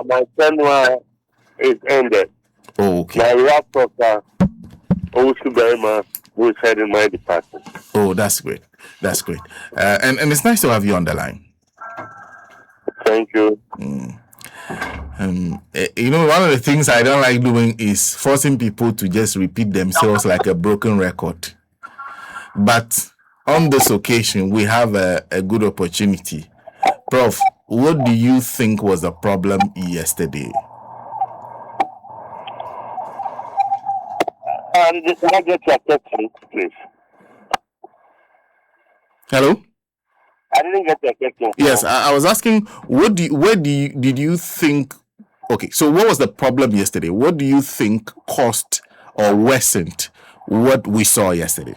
my tenure is ended. Oh, okay. My Professor Oteng, who is heading my department. Oh, that's great. That's great. And it's nice to have you on the line. Thank you. One of the things I don't like doing is forcing people to just repeat themselves like a broken record. But on this occasion, we have a good opportunity. Prof, what do you think was the problem yesterday? Can I get your question, please? Hello? I didn't get your question. Yes, I was asking, did you think? Okay, so what was the problem yesterday? What do you think caused or worsened what we saw yesterday?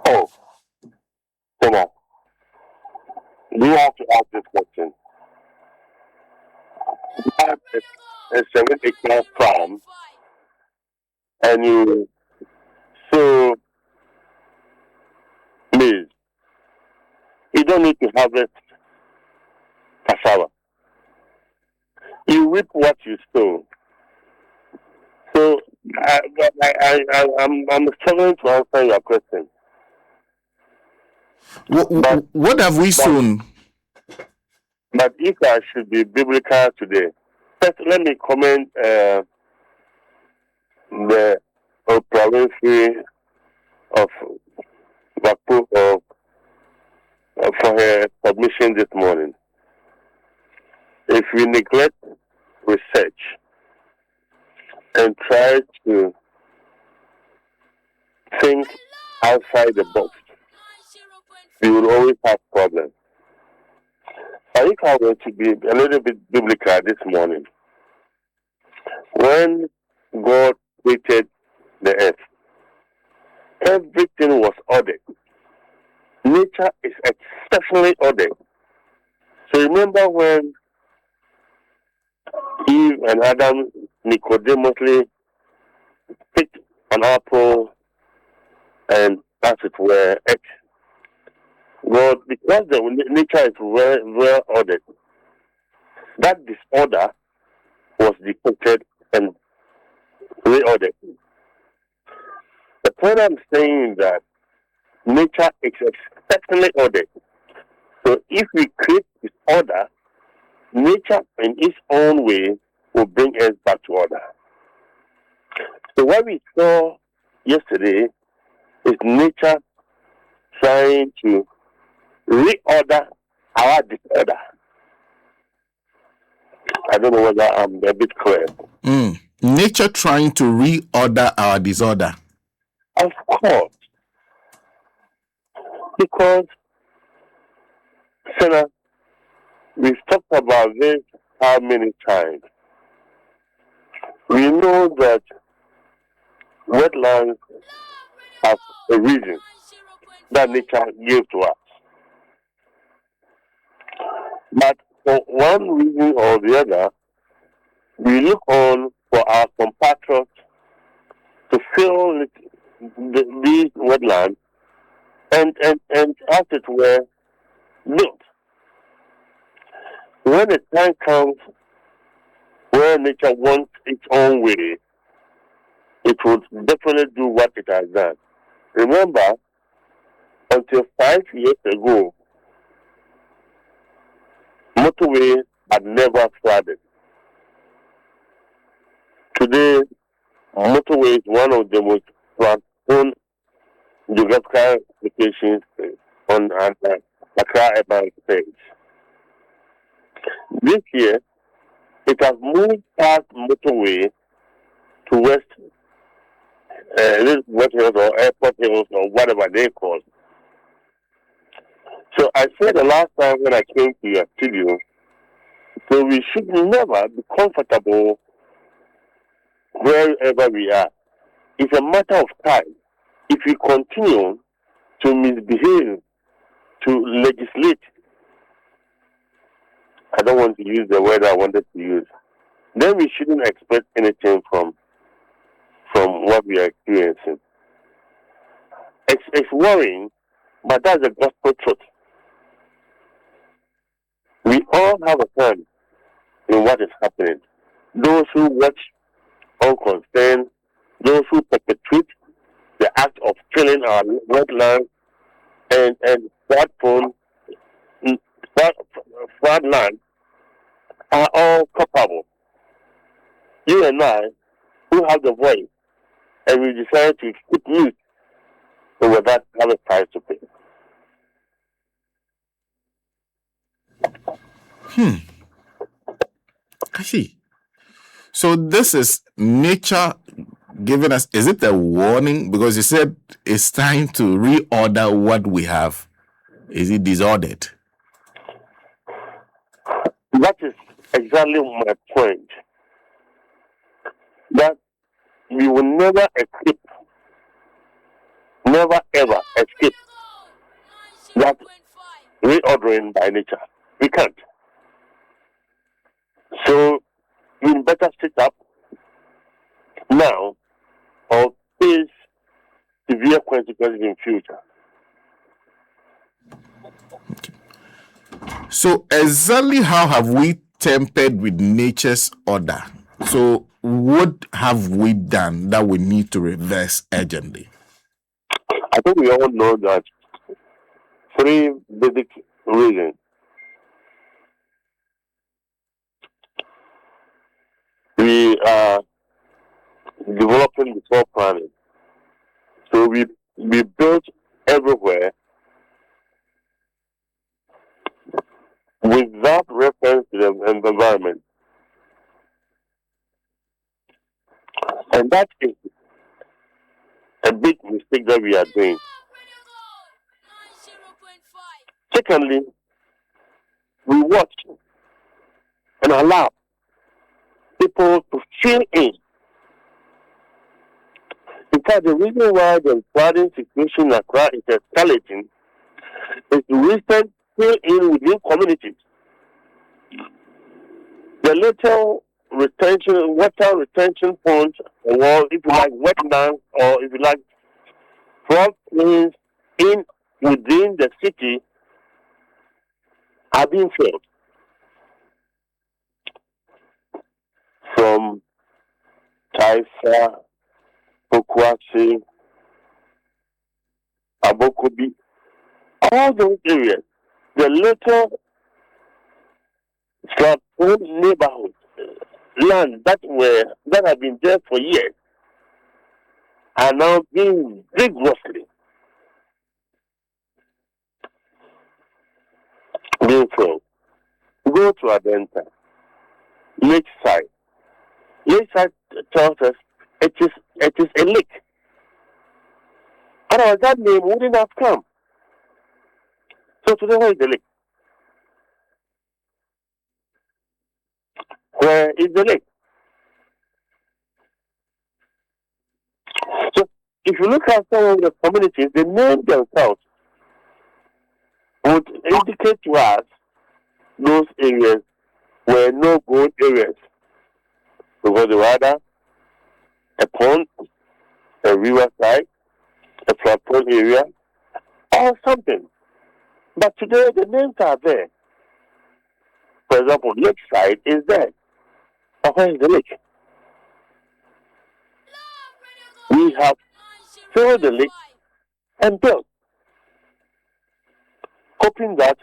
Oh, Tina, you have to ask this question. You have a 7-acre farm, and you sow maize. You don't need to harvest cassava. You reap what you sow. So I'm struggling to answer your question. What have we sown? But if I should be biblical today, first let me comment the province of Baku for her submission this morning. If we neglect research and try to think outside the box, we will always have problems. But if I were to be a little bit biblical this morning, when God created the earth, everything was ordered. Nature is exceptionally ordered. So remember when Eve and Adam Nicodemously picked an apple and, as it were, ate. God, because the nature is well ordered, that disorder was detected and reordered. The point I'm saying is that nature is exceptionally ordered. So if we create disorder, nature in its own way will bring us back to order. So what we saw yesterday is nature trying to reorder our disorder. I don't know whether I'm a bit clear. Nature trying to reorder our disorder. Of course. Because, Senna, we've talked about this how many times? We know that wetlands have a reason that nature gave to us. But for one reason or the other, we look on for our compatriots to fill these wetlands and as it were, build. When the time comes where nature wants its own way, it would definitely do what it has done. Remember, until 5 years ago, motorways had never flooded. Today, motorway is one of the most flood-prone geographical locations on Accra urban space. This year, it has moved past motorway to West Hills or Airport Hills or whatever they call it. So I said the last time when I came to your studio, so we should never be comfortable wherever we are. It's a matter of time. If we continue to misbehave, to legislate, I don't want to use the word I wanted to use, then we shouldn't expect anything from what we are experiencing. It's worrying, but that's the gospel truth. We all have a hand in what is happening. Those who watch unconcerned, those who perpetrate the act of killing our wetlands and flood land are all culpable. You and I, who have the voice, and we decide to keep mute over that, have a price to pay. I see. So this is nature giving us, is it a warning? Because you said it's time to reorder what we have. Is it disordered? That is exactly my point. That we will never escape, never ever escape that reordering by nature. We can't. So we better sit up now or face severe consequences in future. So exactly how have we tempered with nature's order? So what have we done that we need to reverse urgently? I think we all know that three basic reasons. We are developing before planning. So we built everywhere without reference to the environment. And that is a big mistake that we are doing. Secondly, we watch and allow people to fill in. In fact, the reason why the flooding situation in Accra is escalating is the recent fill in within communities. The little water retention ponds, or if you like wetlands, or if you like floodplains in within the city are being filled. From Taifa, Pokwasi, Abokobi, all those areas, the little flood-prone neighborhoods, land that have been there for years, are now being vigorously being filled. Go to Adenta, Lakeside. Lakeside tells us it is a lake. Otherwise, that name wouldn't have come. So today, where is the lake? Where is the lake? So if you look at some of the communities, the name themselves would indicate to us those areas were no good areas. Because they were either a pond, a riverside, a flood-prone area, or something. But today the names are there. For example, Lakeside is there. But where is the lake? We have filled the lake and built, hoping that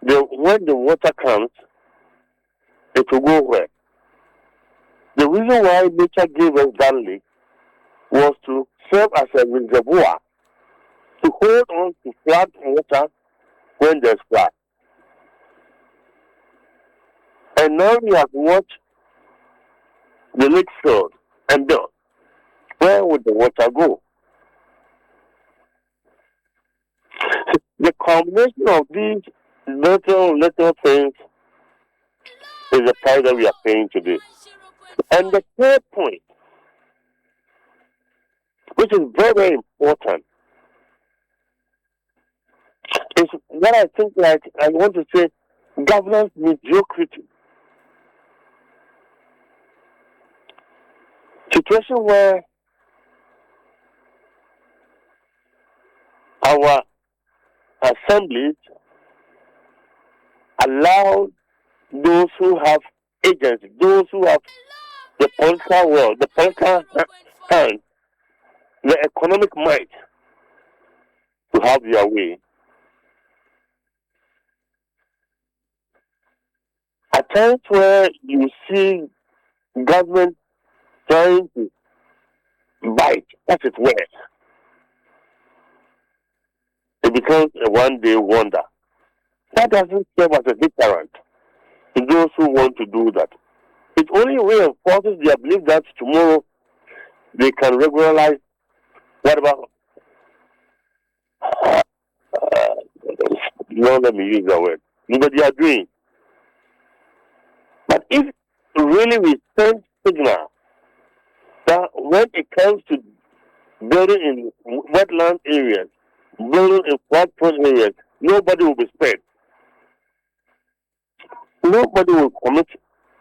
when the water comes, it will go where? The reason why nature gave us that lake was to serve as a reservoir to hold on to flood water when there's flood. And now we have watched the lake filled and built. Where would the water go? The combination of these little things is the price that we are paying today. And the third point, which is very, very important, is what I think I want to say governance mediocrity. Situation where our assemblies allowed those who have agents, those who have the political world, the political hand, the economic might to have their way. At times where you see government trying to bite, as it were, it becomes a one-day wonder. That doesn't serve as a deterrent to those who want to do that. It only reinforces their belief that tomorrow they can regularize whatever. Don't let me use that word. But they are doing. But if really we send signal that when it comes to building in wetland areas, building in flood-prone areas, nobody will be spared. Nobody will commit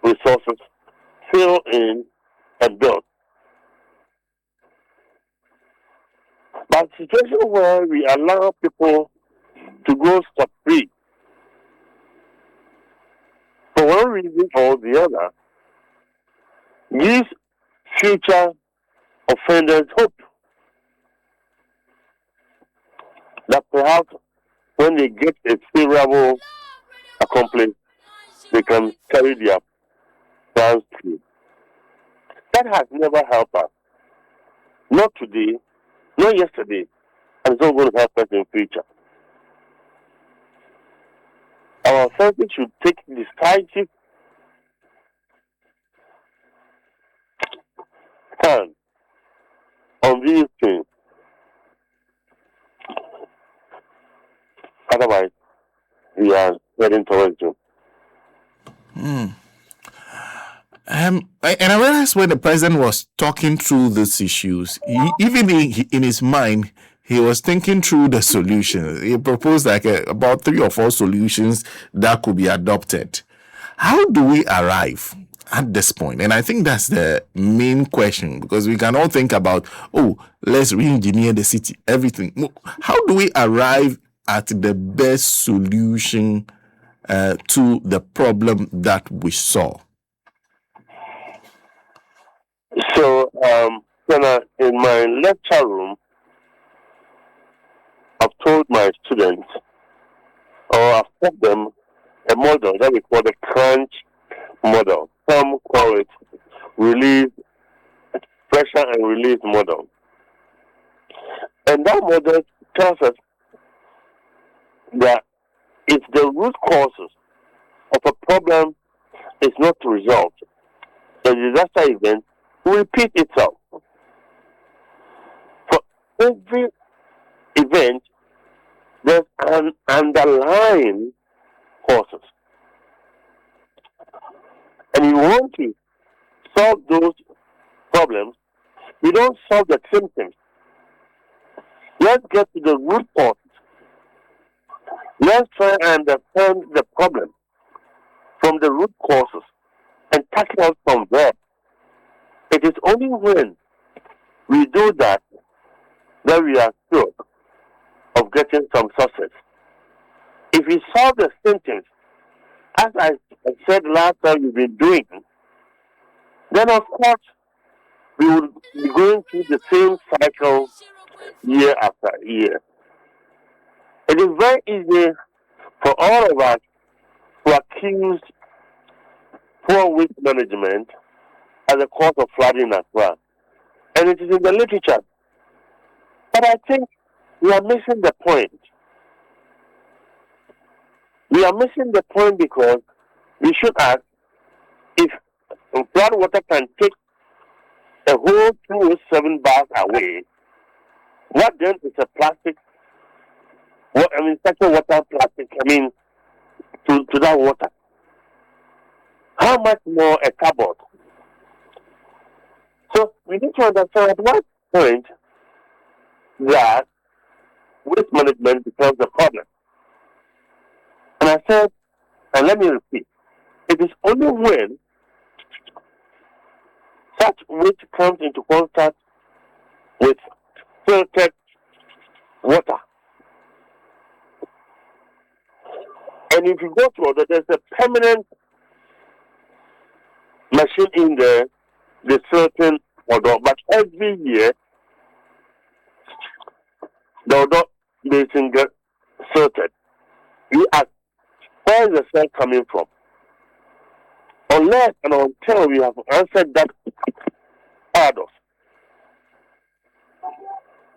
resources, fill in, and build. But situation where we allow people to go scot-free for one reason or the other, gives future offenders hope that perhaps when they get a favorable accomplice, they can carry their plans through. That has never helped us. Not today, not yesterday, and it's not going to help us in future. Our authorities should take decisive stand on these things. Otherwise, we are heading towards you. And I realized when the president was talking through these issues, even in his mind, he was thinking through the solutions. He proposed like about 3 or 4 solutions that could be adopted. How do we arrive at this point? And I think that's the main question, because we can all think about, let's re-engineer the city, everything. How do we arrive at the best solution to the problem that we saw? So, in my lecture room, I've told my students, or I've taught them a model that we call the crunch model. Some call it pressure and release model. And that model tells us that if the root causes of a problem is not resolved, the disaster event will repeat itself. For every event, there's an underlying causes. And you want to solve those problems, you don't solve the symptoms. Let's get to the root causes. Let's try and understand the problem from the root causes and tackle it from there. It is only when we do that that we are sure of getting some success. If we solve the symptoms, as I said last time we've been doing, then of course we will be going through the same cycle year after year. It is very easy for all of us to accuse poor waste management as a cause of flooding in Accra. And it is in the literature. But I think we are missing the point. We are missing the point because we should ask if flood water can take a whole 207 bars away, what then is a plastic? Such a water plastic, to that water. How much more a cupboard? So we need to understand at what point that waste management becomes a problem. And I said, and let me repeat, it is only when such waste comes into contact with filtered water. And if you go to other, there's a permanent machine in there, the certain odor, but every year the odor basin get sorted. We ask, where is the cell coming from? Unless and until we have answered that part of,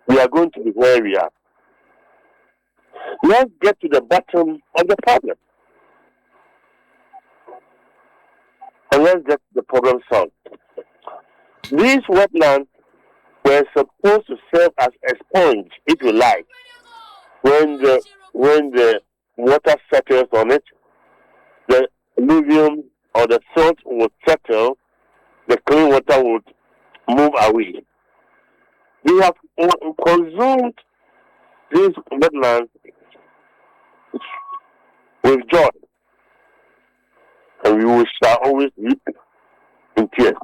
we are going to be where we are. Let's get to the bottom of the problem. And let's get the problem solved. These wetlands were supposed to serve as a sponge, if you like. When the water settles on it, the alluvium or the salt would settle, the clean water would move away. We have consumed these wetlands with joy, and we shall always weep in tears.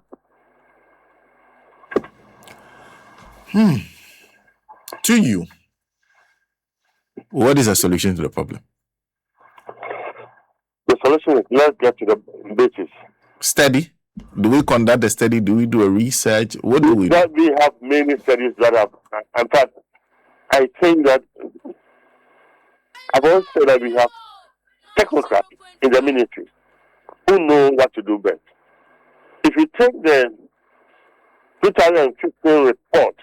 To you, what is a solution to the problem? The solution is, let's get to the basis. Study? Do we conduct a study? Do we do a research? What do we do? We have many studies that have, in fact, I think that I've also said that we have technocrats in the ministry who know what to do best. If you take the 2015 report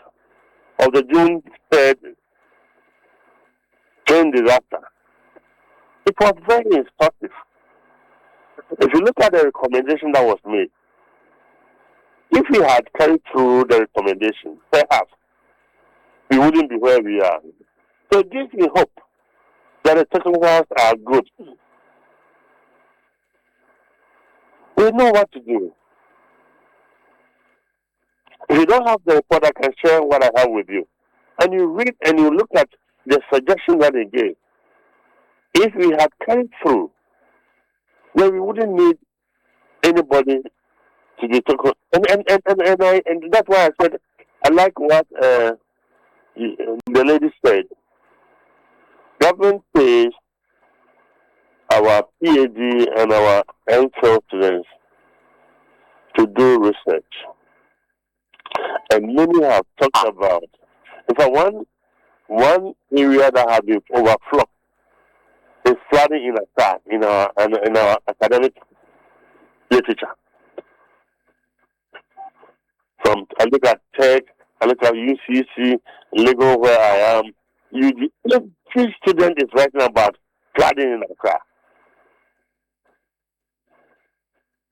of the June 3rd train disaster, it was very instructive. If you look at the recommendation that was made, if we had carried through the recommendation, perhaps we wouldn't be where we are. So it gives me hope that the technicals are good. We know what to do. If you don't have the report, I can share what I have with you. And you read and you look at the suggestions that they gave. If we had carried through, then we wouldn't need anybody to be technical. And that's why I said I like what the lady said. Government pays our PhD and our MPhil students to do research. And many have talked about, in fact, one area that has been overflowed is flooding in Accra, in our academic literature. I look at Tech, I look at UCC, Lagos, where I am. Every student is writing about flooding in Accra.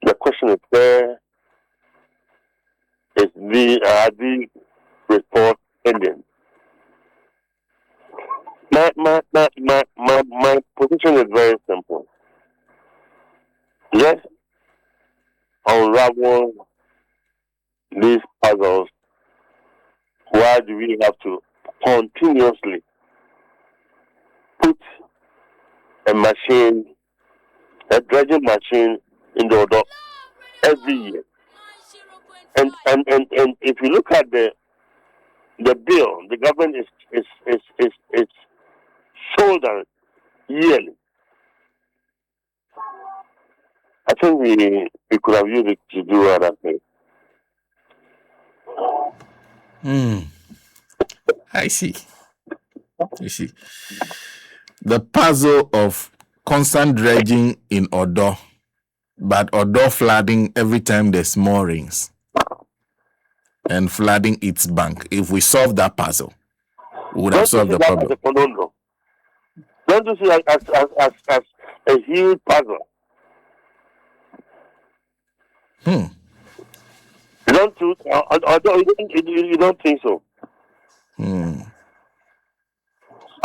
The question is, where is the report ending? My position is very simple. Let's unravel these puzzles. Why do we have to continuously put a machine, a dredging machine, in the odor every year? And if you look at the bill, the government is shouldered yearly. I think we could have used it to do other things. I see. You see. The puzzle of constant dredging in Odo, but Odo flooding every time there's more rains and flooding its bank. If we solve that puzzle, we would have solved the problem. Don't you see it as a huge puzzle? You don't think so?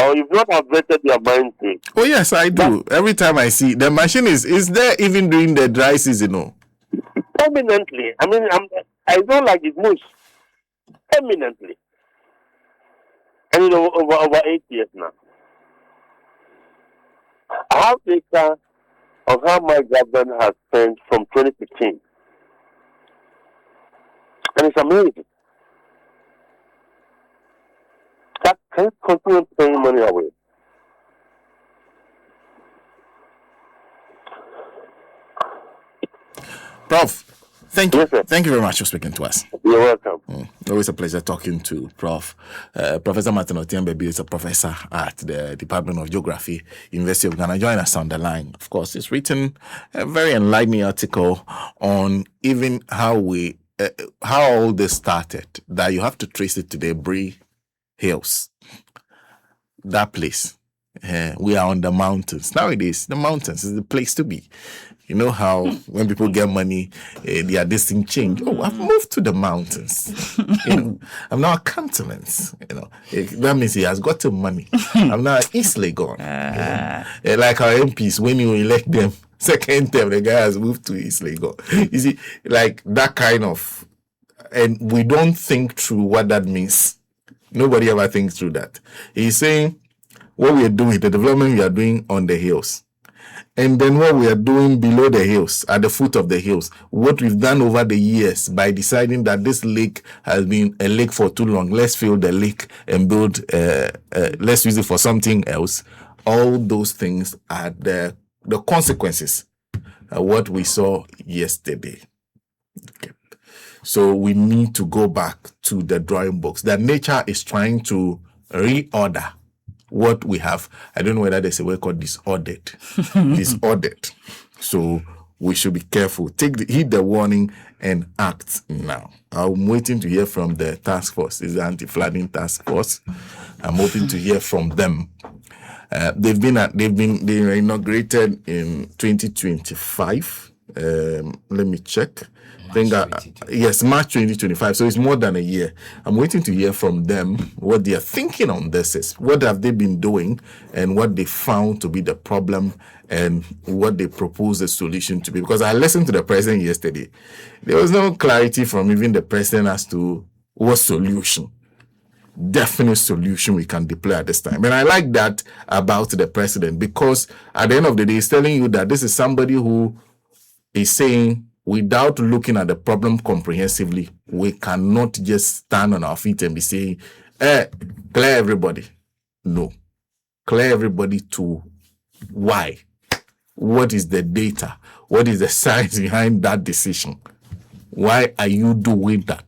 Or you've not updated your mind to it? Oh yes, I do. Every time I see the machine is there even during the dry season, no? Permanently. I mean, I don't like it moves permanently, and over 8 years now. I have data of how my government has spent from 2015, and it's amazing. That can continue paying money away. Prof, Thank you. Yes, sir. Thank you very much for speaking to us. You're welcome. Always a pleasure talking to Prof. Professor Martin Oteng Ababio is a professor at the Department of Geography, University of Ghana. Join us on the line. Of course, he's written a very enlightening article on even how all this started, that you have to trace it to the Brie Hills. That place. We are on the mountains. Nowadays, the mountains is the place to be. You know how when people get money, their distinct change. Oh, I've moved to the mountains. I'm now a continent. That means he has got the money. I'm now East Legon. Like our MPs, when you elect them, second term, the guy has moved to East Legon. You see, like that kind of, and we don't think through what that means. Nobody ever thinks through that. He's saying what we are doing, the development we are doing on the hills, and then what we are doing below the hills, at the foot of the hills, what we've done over the years by deciding that this lake has been a lake for too long. Let's fill the lake and build, let's use it for something else. All those things are the consequences of what we saw yesterday. Okay. So we need to go back to the drawing books. That nature is trying to reorder what we have. I don't know whether there's a word called disordered. Disordered. So we should be careful. Heed the warning and act now. I'm waiting to hear from the task force. It's the anti-flooding task force. I'm hoping to hear from them. They were inaugurated in 2025. Let me check. Yes, March 2025. So it's more than a year. I'm waiting to hear from them what they are thinking on this is. What have they been doing and what they found to be the problem and what they propose the solution to be. Because I listened to the president yesterday. There was no clarity from even the president as to what solution, definite solution we can deploy at this time. And I like that about the president, because at the end of the day, he's telling you that this is somebody who is saying, without looking at the problem comprehensively, we cannot just stand on our feet and be saying, clear everybody. No. Clear everybody to why. What is the data? What is the science behind that decision? Why are you doing that?